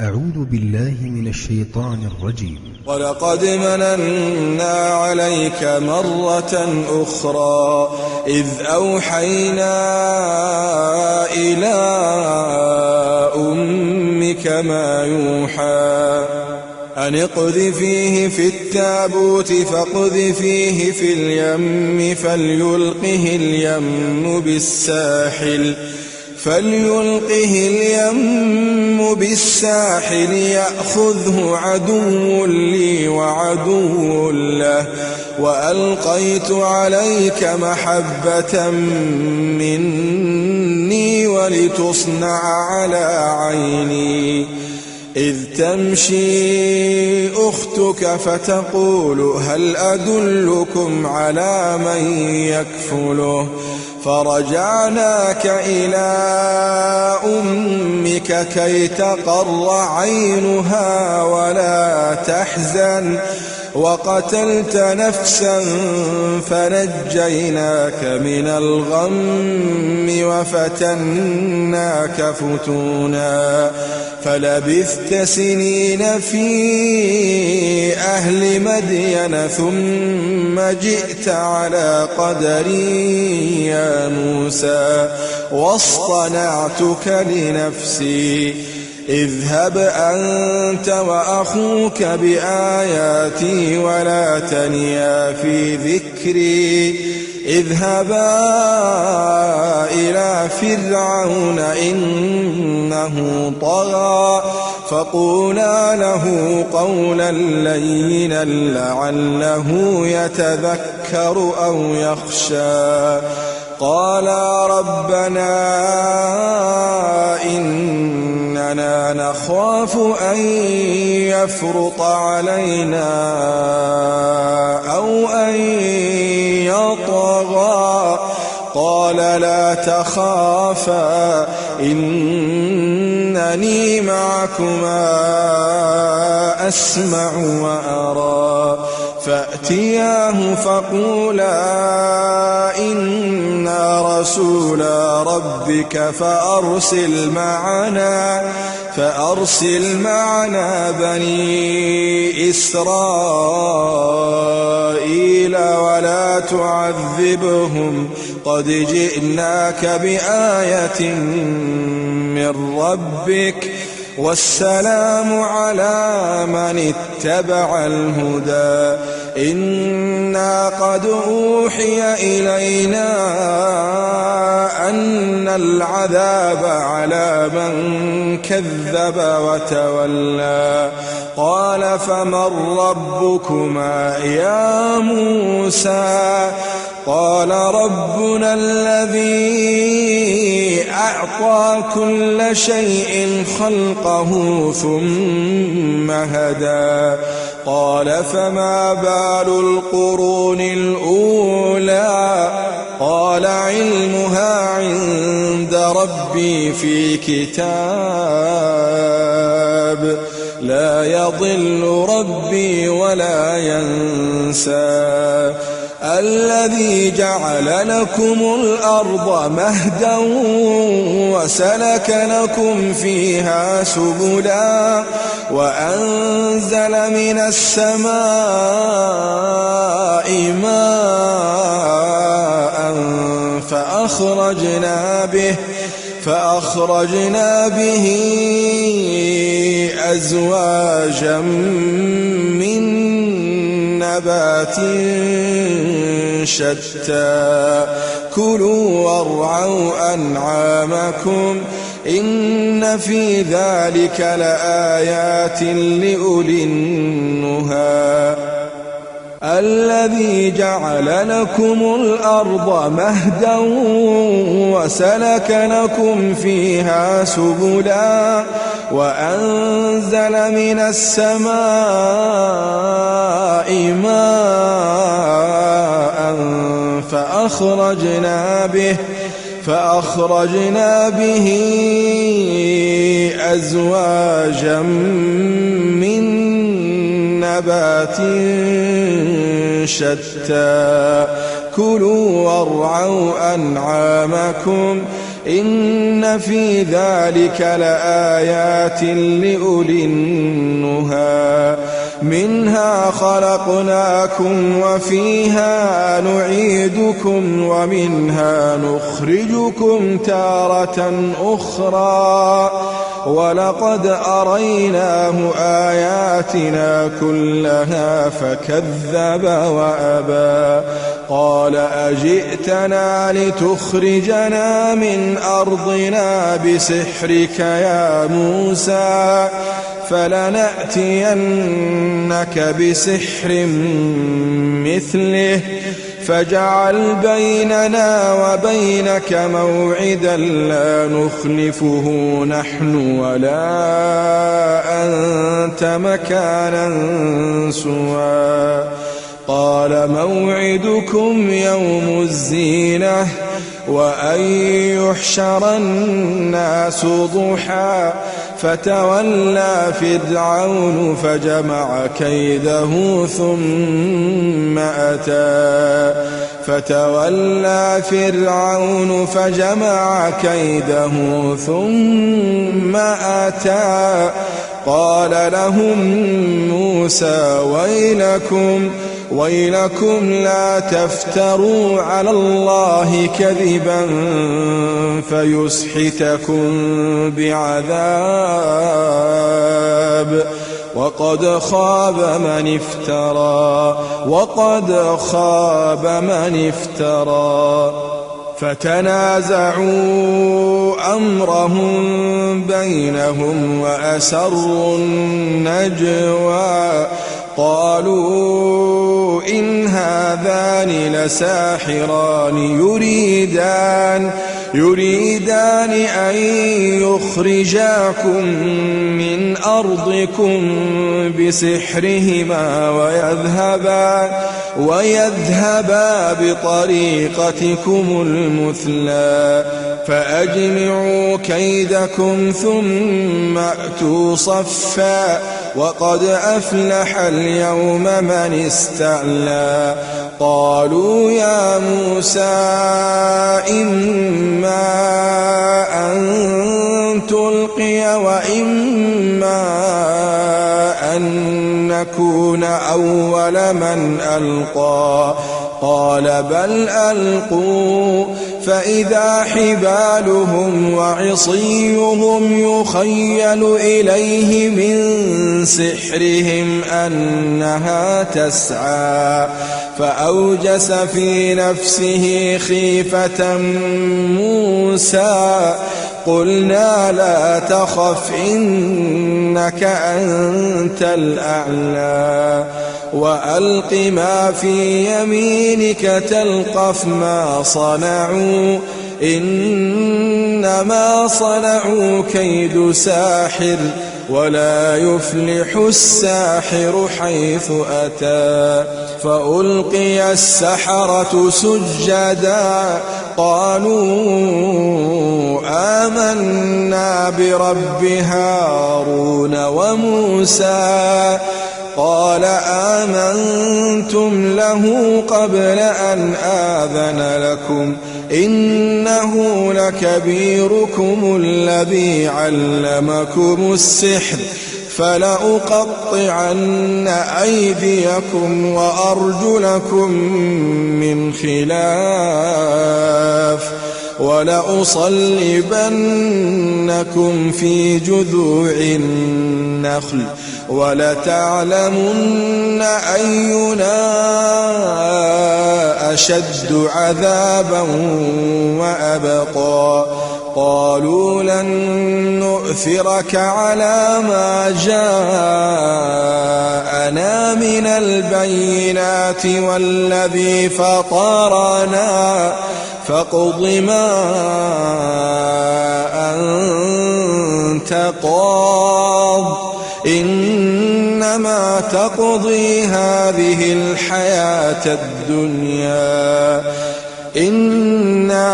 أعوذ بالله من الشيطان الرجيم. ولقد مننا عليك مرة أخرى إذ أوحينا إلى أمك ما يوحى أن اقذفيه في التابوت فاقذفيه في اليم فليلقه اليم بالساحل يأخذه عدو لي وعدو له وألقيت عليك محبة مني ولتصنع على عيني إذ تمشي أختك فتقول هل أدلكم على من يكفله فرجعناك إلى أمك كي تقر عينها ولا تحزن وقتلت نفسا فنجيناك من الغم وفتناك فتونا فلبثت سنين في أهل مدين ثم جئت على قدري يا موسى واصطنعتك لنفسي اذهب أنت وأخوك بآياتي ولا تنيا في ذكري اذهبا إلى فرعون إنه طغى فقولا له قولا لينا لعله يتذكر أو يخشى قالا ربنا إننا نخاف أن يفرط علينا أو أن يطغى قال لا تخافا إنني معكما أسمع وأرى فأتياه فقولا إنا رسولا ربك فأرسل معنا بني إسرائيل ولا تعذبهم قد جئناك بآية من ربك والسلام على من اتبع الهدى إنا قد أوحي إلينا أن العذاب على من كذب وتولى قال فمن ربكما يا موسى قال ربنا الذي أعطى كل شيء خلقه ثم هدى قال فما بال القرون الأولى قال علمها عند ربي في كتاب لا يضل ربي ولا ينسى الذي جعل لكم الأرض مهدا وسلك لكم فيها سبلا وأنزل من السماء ماء فأخرجنا به أزواجا من نبات شتى كلوا وارعوا أنعامكم إن في ذلك لآيات لأولي النهى الذي جعل لكم الأرض مهدا وسلك لكم فيها سبلا وأنزل من السماء ماء فأخرجنا به أزواجا من نبات شتى كلوا وارعوا أنعامكم إن في ذلك لآيات لأولي النهى منها خلقناكم وفيها نعيدكم ومنها نخرجكم تارة أخرى ولقد أريناه آياتنا كلها فكذب وأبى قال أجئتنا لتخرجنا من أرضنا بسحرك يا موسى فلنأتينك بسحر مثله فاجعل بيننا وبينك موعدا لا نخلفه نحن ولا أنت مكانا سوى قال موعدكم يوم الزينة وأن يحشر الناس ضحى فتولى فرعون فجمع كيده ثم أتى قال لهم موسى ويلكم لا تفتروا على الله كذبا فيسحتكم بعذاب وقد خاب من افترى فتنازعوا أمرهم بينهم وأسروا النجوى قالوا إن هذان لساحران يريدان أن يخرجاكم من أرضكم بسحرهما ويذهبا بطريقتكم المثلى فأجمعوا كيدكم ثم أتوا صفا وقد أفلح اليوم من استعلى قالوا يا موسى إما أن تلقي وإما أن نكون أول من ألقى قال بل ألقوا فإذا حبالهم وعصيهم يخيل إليه من سحرهم أنها تسعى فأوجس في نفسه خيفة موسى قلنا لا تخف إنك أنت الأعلى وألق ما في يمينك تلقف ما صنعوا إنما صنعوا كيد ساحر ولا يفلح الساحر حيث أتى فألقي السحرة سجدا قالوا آمنا برب هارون وموسى قال آمنتم له قبل أن آذن لكم إنه لكبيركم الذي علمكم السحر فلأقطعن أيديكم وأرجلكم من خلاف ولأصلبنكم في جذوع النخل ولتعلمن أينا أشد عذابا وأبقى قالوا لن نؤثرك على ما جاءنا من البينات والذي فطرنا فاقض ما أنت قاض إنما تقضي هذه الحياة الدنيا إنا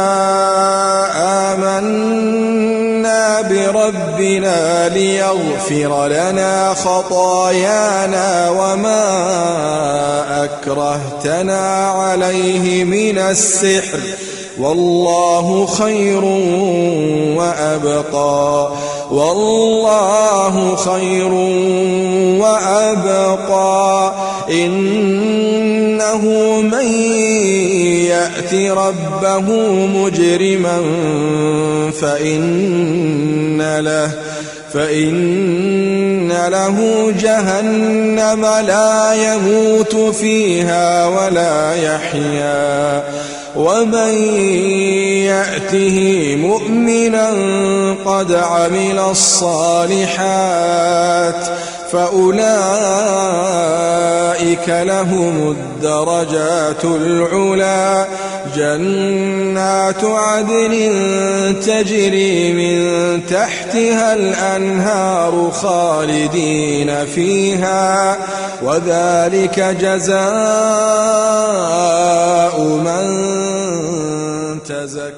آمنا بربنا ليغفر لنا خطايانا وما أكرهتنا عليه من السحر والله خير وأبقى والله خير وأبقى إنه من يأت ربه مجرما فإن له جهنم لا يموت فيها ولا يحيا ومن يأته مؤمنا قد عمل الصالحات فأولئك لهم الدرجات العلى جنات عدن تجري من تحتها الأنهار خالدين فيها وذلك جزاء من تزكى